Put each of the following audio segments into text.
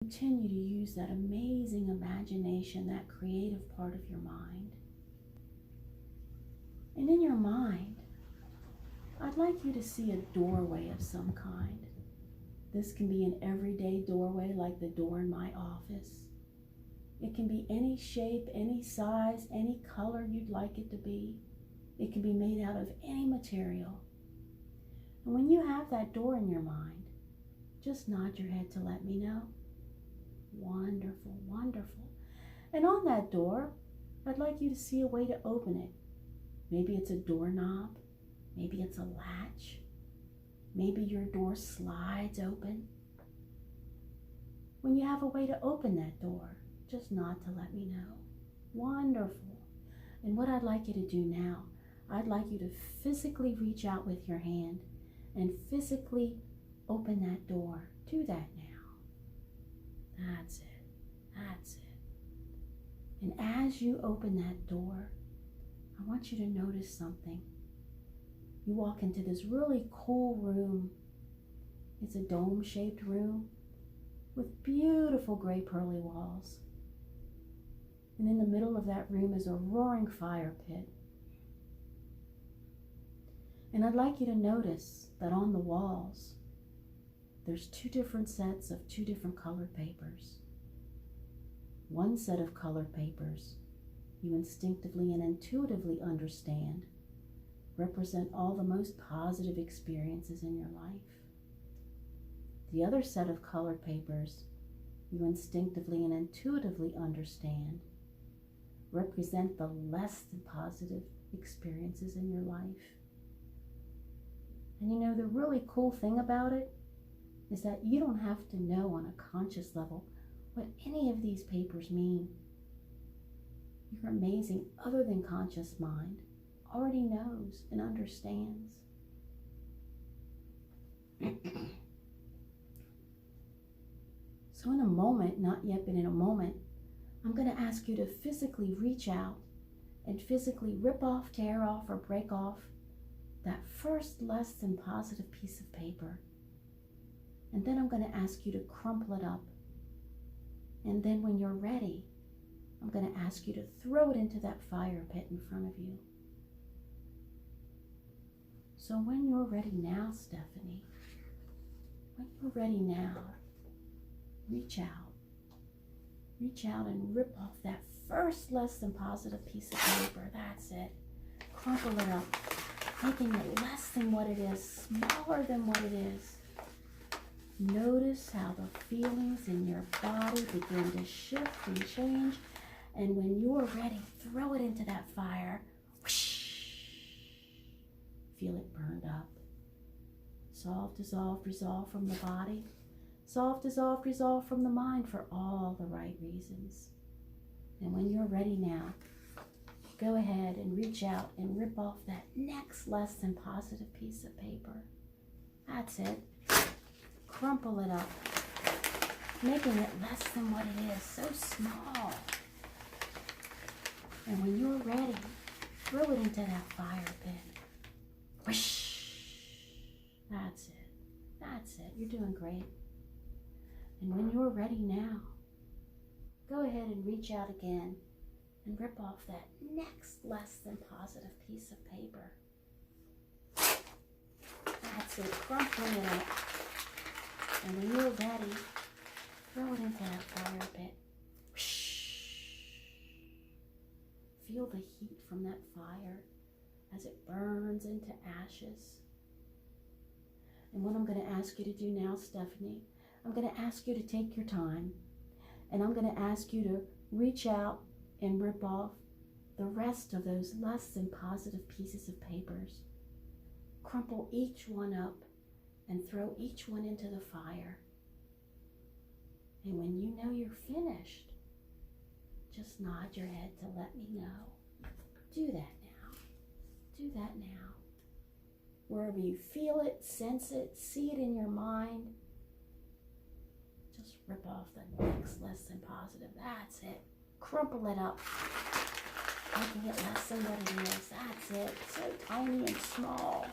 Continue to use that amazing imagination, that creative part of your mind. And in your mind, I'd like you to see a doorway of some kind. This can be an everyday doorway like the door in my office. It can be any shape, any size, any color you'd like it to be. It can be made out of any material. And when you have that door in your mind, just nod your head to let me know. Wonderful, wonderful. And on that door, I'd like you to see a way to open it. Maybe it's a doorknob. Maybe it's a latch. Maybe your door slides open. When you have a way to open that door, just nod to let me know. Wonderful. And what I'd like you to do now, I'd like you to physically reach out with your hand and physically open that door. Do that now. That's it. That's it. And as you open that door, I want you to notice something. You walk into this really cool room. It's a dome-shaped room with beautiful gray pearly walls. And in the middle of that room is a roaring fire pit. And I'd like you to notice that on the walls, there's two different sets of two different colored papers. One set of colored papers you instinctively and intuitively understand represent all the most positive experiences in your life. The other set of colored papers you instinctively and intuitively understand represent the less than positive experiences in your life. And you know, the really cool thing about it is that you don't have to know on a conscious level what any of these papers mean. Your amazing, other than conscious mind already knows and understands. So in a moment, not yet, but in a moment, I'm going to ask you to physically reach out and physically rip off, tear off, or break off that first less than positive piece of paper. And then I'm going to ask you to crumple it up. And then when you're ready, I'm going to ask you to throw it into that fire pit in front of you. So when you're ready now, Stephanie, when you're ready now, reach out. Reach out and rip off that first less than positive piece of paper. That's it. Crumple it up, making it less than what it is, smaller than what it is. Notice how the feelings in your body begin to shift and change. And when you're ready, throw it into that fire. Whoosh. Feel it burned up. Solve, dissolve, resolve from the body. Solve, dissolve, resolve from the mind for all the right reasons. And when you're ready now, go ahead and reach out and rip off that next less than positive piece of paper. That's it. Crumple it up, making it less than what it is, so small. And when you're ready, throw it into that fire pit. Whoosh! That's it. That's it. You're doing great. And when you're ready now, go ahead and reach out again and rip off that next less than positive piece of paper. That's it. Crumple it up. And when you're ready, throw it into that fire pit. Feel the heat from that fire as it burns into ashes. And what I'm going to ask you to do now, Stephanie, I'm going to ask you to take your time, and I'm going to ask you to reach out and rip off the rest of those less than positive pieces of papers. Crumple each one up and throw each one into the fire. And when you know you're finished, just nod your head to let me know. Do that now. Do that now. Wherever you feel it, sense it, see it in your mind, just rip off the next less than positive. That's it. Crumple it up, making it less than what it is. That's it. So tiny and small.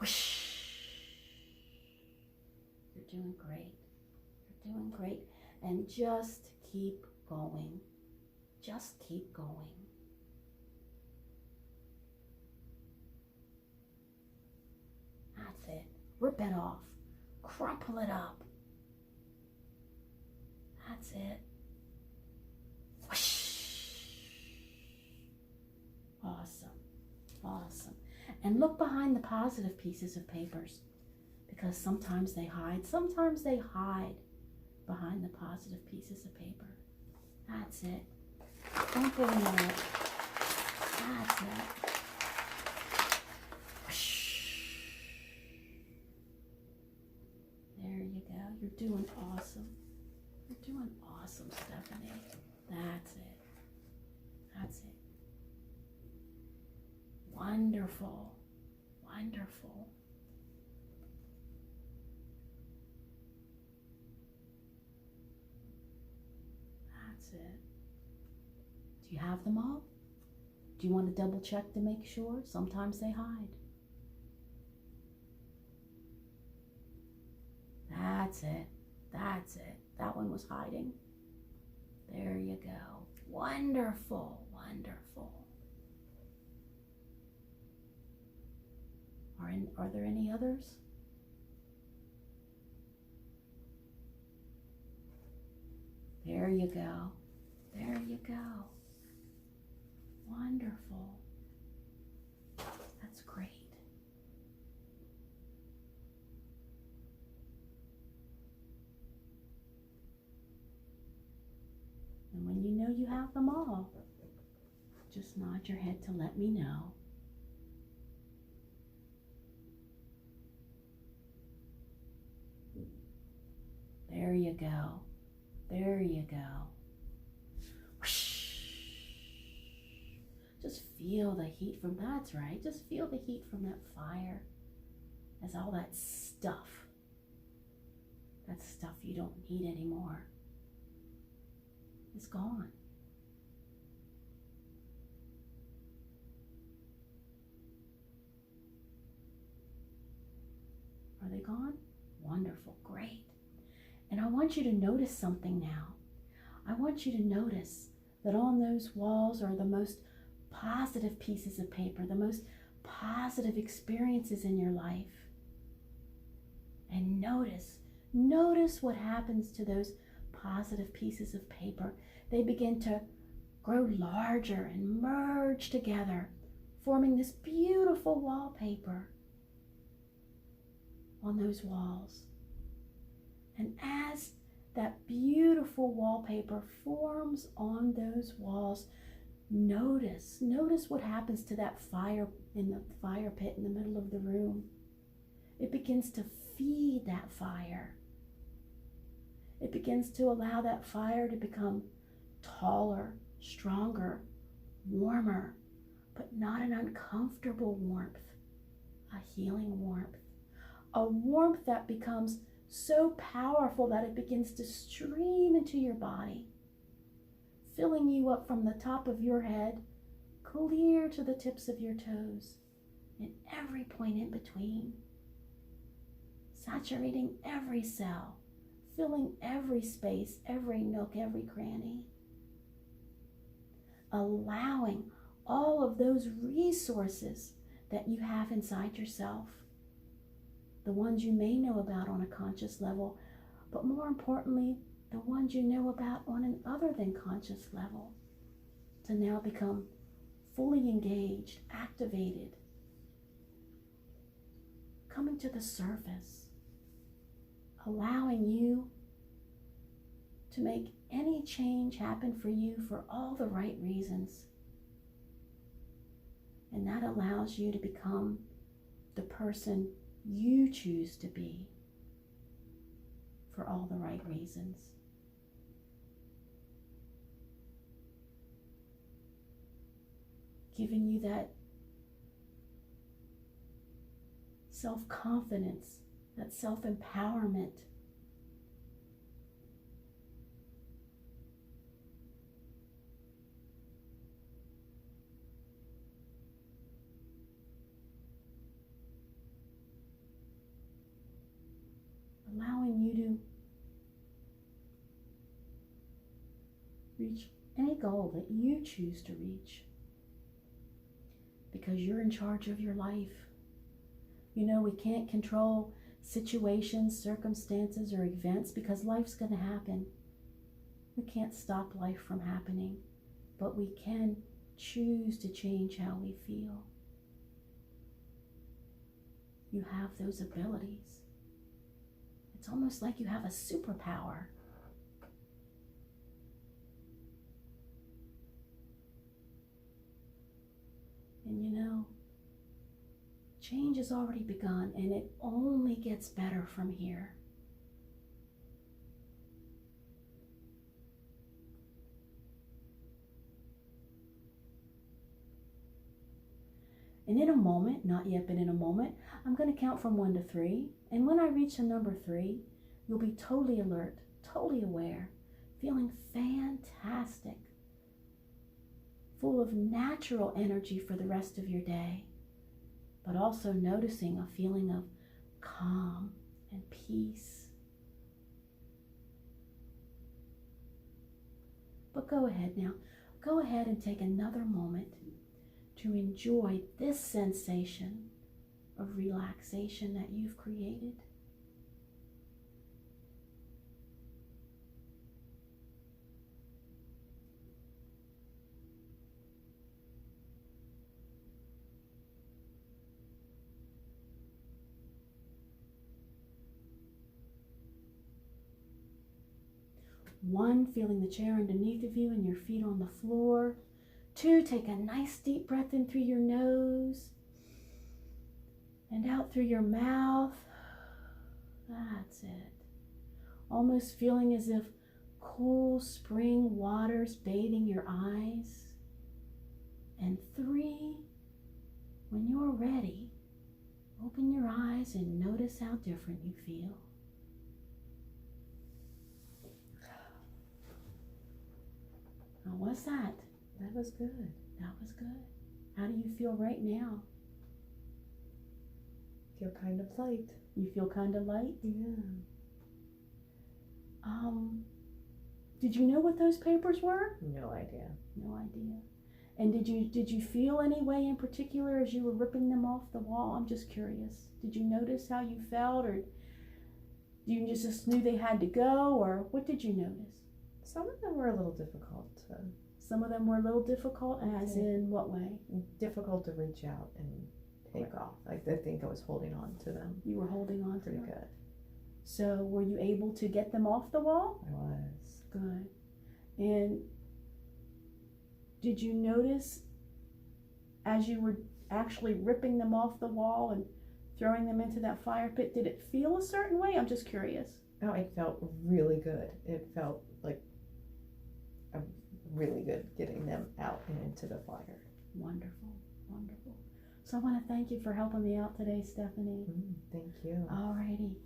Whoosh. You're doing great. Doing great. And just keep going. Just keep going. That's it. Rip it off. Crumple it up. That's it. Whoosh. Awesome. Awesome. And look behind the positive pieces of papers, because sometimes they hide. Sometimes they hide behind the positive pieces of paper. That's it. Crumple it up. That's it. There you go. You're doing awesome. You're doing awesome, Stephanie. That's it. That's it. Wonderful. Wonderful. That's it. Do you have them all? Do you want to double check to make sure? Sometimes they hide. That's it. That's it. That one was hiding. There you go. Wonderful. Wonderful. Are there any others? There you go. There you go. Wonderful. That's great. And when you know you have them all, just nod your head to let me know. There you go. There you go. Whoosh. Just feel the heat from, that's right. Just feel the heat from that fire as all that stuff you don't need anymore is gone. Are they gone? Wonderful, great. And I want you to notice something now. I want you to notice that on those walls are the most positive pieces of paper, the most positive experiences in your life. And notice what happens to those positive pieces of paper. They begin to grow larger and merge together, forming this beautiful wallpaper on those walls. And as that beautiful wallpaper forms on those walls, notice what happens to that fire in the fire pit in the middle of the room. It begins to feed that fire. It begins to allow that fire to become taller, stronger, warmer, but not an uncomfortable warmth, a healing warmth, a warmth that becomes so powerful that it begins to stream into your body, filling you up from the top of your head, clear to the tips of your toes, and every point in between, saturating every cell, filling every space, every nook, every cranny, allowing all of those resources that you have inside yourself, the ones you may know about on a conscious level, but more importantly, the ones you know about on an other than conscious level, to now become fully engaged, activated, coming to the surface, allowing you to make any change happen for you for all the right reasons. And that allows you to become the person you choose to be for all the right reasons. Giving you that self-confidence, that self-empowerment, allowing you to Reach any goal that you choose to reach, because you're in charge of your life. You know, we can't control situations, circumstances, or events, because life's going to happen. We can't stop life from happening, but we can choose to change how we feel. You have those abilities. It's almost like you have a superpower. And you know, change has already begun, and it only gets better from here. And in a moment, not yet, but in a moment, I'm going to count from 1 to 3. And when I reach the number 3, you'll be totally alert, totally aware, feeling fantastic, full of natural energy for the rest of your day, but also noticing a feeling of calm and peace. But go ahead now. Go ahead and take another moment to enjoy this sensation of relaxation that you've created. One, feeling the chair underneath of you and your feet on the floor. 2, take a nice deep breath in through your nose and out through your mouth. That's it. Almost feeling as if cool spring water's bathing your eyes. And 3, when you're ready, open your eyes and notice how different you feel. How was that? That was good. That was good. How do you feel right now? Feel kind of light. You feel kind of light? Yeah. Did you know what those papers were? No idea. No idea. And did you feel any way in particular as you were ripping them off the wall? I'm just curious. Did you notice how you felt, or you just knew they had to go, or what did you notice? Some of them were a little difficult. Some of them were a little difficult, as in what way? Difficult to reach out and take off. I think I was holding on to them. You were holding on to Pretty them. good. So were you able to get them off the wall? I was. Good. And did you notice as you were actually ripping them off the wall and throwing them into that fire pit, did it feel a certain way? I'm just curious. Oh, it felt really good. It felt like really good getting them out and into the fire. Wonderful, wonderful. So I want to thank you for helping me out today, Stephanie. Thank you. Alrighty.